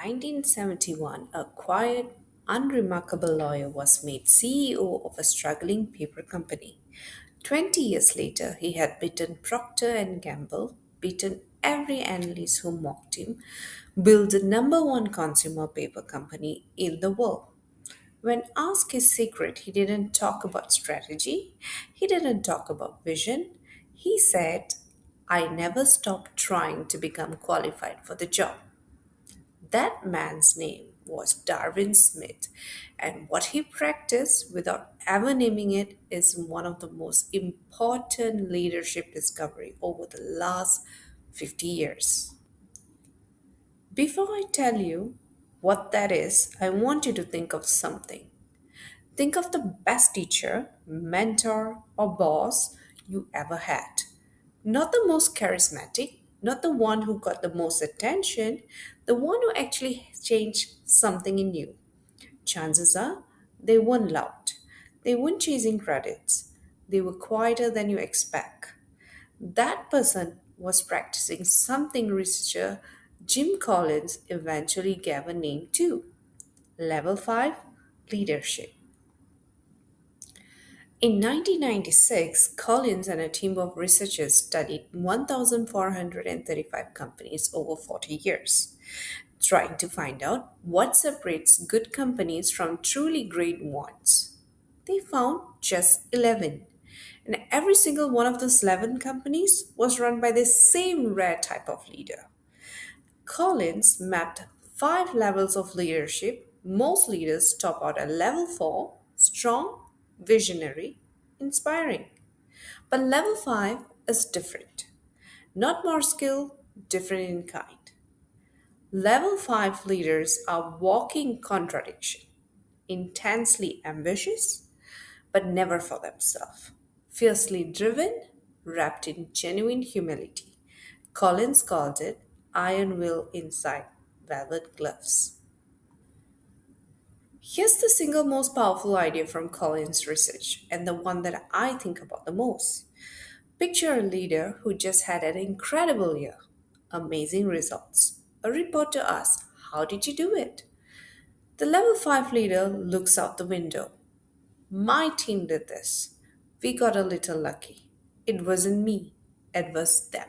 1971, a quiet, unremarkable lawyer was made CEO of a struggling paper company. 20 years later, he had beaten Procter and Gamble, beaten every analyst who mocked him, built the number one consumer paper company in the world. When asked his secret, he didn't talk about strategy, he didn't talk about vision. He said, I never stopped trying to become qualified for the job. That man's name was Darwin Smith, and what he practiced without ever naming it is one of the most important leadership discovery over the last 50 years. Before I tell you what that is, I want you to think of something. Think of the best teacher, mentor, or boss you ever had. Not the most charismatic, not the one who got the most attention, the one who actually changed something in you. Chances are they weren't loud. They weren't chasing credits. They were quieter than you expect. That person was practicing something researcher Jim Collins eventually gave a name to. Level 5 Leadership. In 1996, Collins and a team of researchers studied 1,435 companies over 40 years, trying to find out what separates good companies from truly great ones. They found just 11, and every single one of those 11 companies was run by the same rare type of leader. Collins mapped five levels of leadership. Most leaders top out at level 4, strong, visionary, inspiring. But level 5 is different. Not more skill, different in kind. Level 5 leaders are walking contradiction, intensely ambitious, but never for themselves, fiercely driven, wrapped in genuine humility. Collins called it iron will inside velvet gloves. Here's the single most powerful idea from Collins' research, and the one that I think about the most. Picture a leader who just had an incredible year, amazing results. A reporter asks, how did you do it? The level 5 leader looks out the window. My team did this. We got a little lucky. It wasn't me, it was them.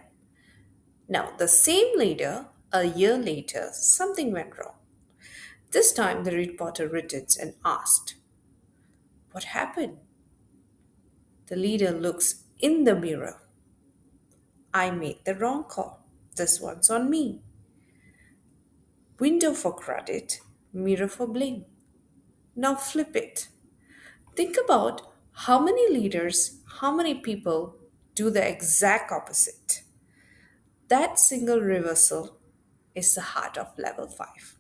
Now, the same leader, a year later, something went wrong. This time, the reporter returns and asked, what happened? The leader looks in the mirror. I made the wrong call. This one's on me. Window for credit, mirror for blame. Now flip it. Think about how many leaders, how many people do the exact opposite. That single reversal is the heart of level 5.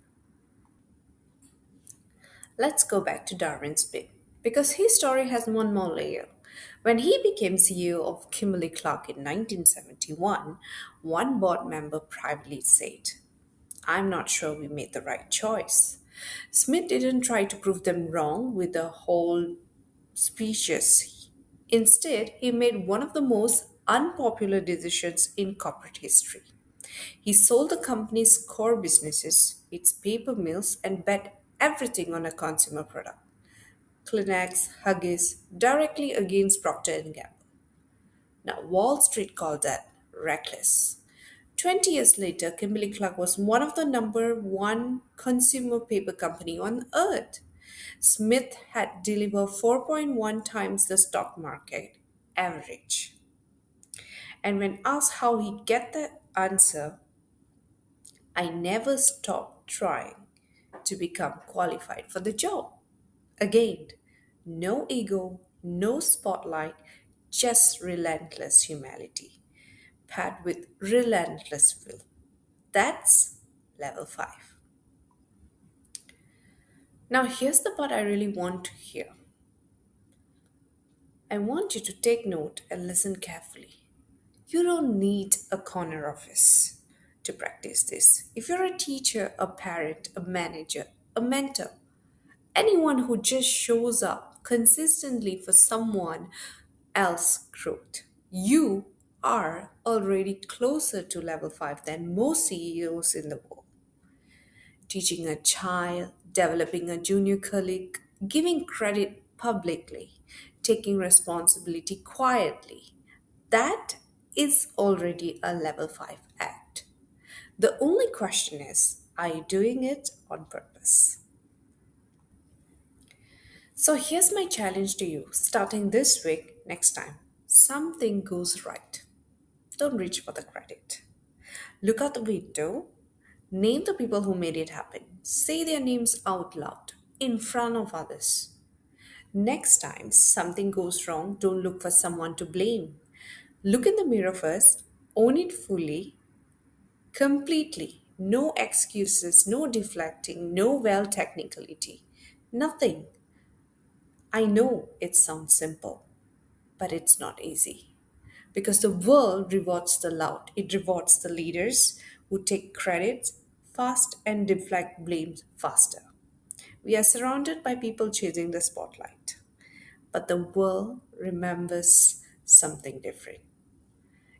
Let's go back to Darwin's bit because his story has one more layer. When he became CEO of Kimberly Clark in 1971, one board member privately said, I'm not sure we made the right choice. Smith didn't try to prove them wrong with the whole speeches. Instead, he made one of the most unpopular decisions in corporate history. He sold the company's core businesses, its paper mills, and bet everything on a consumer product, Kleenex, Huggies, directly against Procter and Gamble. Now, Wall Street called that reckless. 20 years later, Kimberly Clark was one of the number one consumer paper company on earth. Smith had delivered 4.1 times the stock market average. And when asked how he get the answer, I never stopped trying to become qualified for the job. Again, no ego, no spotlight, just relentless humility, paired with relentless will. That's level 5. Now, here's the part I really want to hear. I want you to take note and listen carefully. You don't need a corner office to practice this. If you're a teacher, a parent, a manager, a mentor, anyone who just shows up consistently for someone else's growth, you are already closer to level 5 than most CEOs in the world. teaching a child, developing a junior colleague, giving credit publicly, taking responsibility quietly. That is already a level 5 act. The only question is, are you doing it on purpose? So here's my challenge to you starting this week, next time. Something goes right. Don't reach for the credit. Look out the window, name the people who made it happen, say their names out loud in front of others. Next time something goes wrong, don't look for someone to blame. Look in the mirror first, own it fully, completely. No excuses, no deflecting, no well technicality. Nothing. I know it sounds simple, but it's not easy. Because the world rewards the loud, it rewards the leaders who take credit fast and deflect blames faster. We are surrounded by people chasing the spotlight, but the world remembers something different.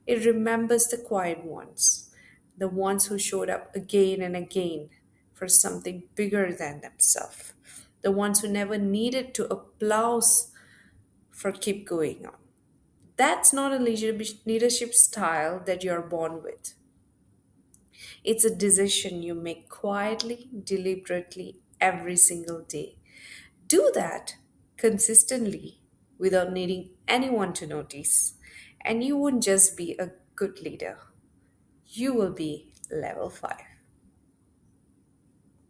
It remembers the quiet ones, the ones who showed up again and again for something bigger than themselves, the ones who never needed to applause for keep going on. That's not a leadership style that you're born with. It's a decision you make quietly, deliberately, every single day. Do that consistently without needing anyone to notice, and you won't just be a good leader, you will be level 5.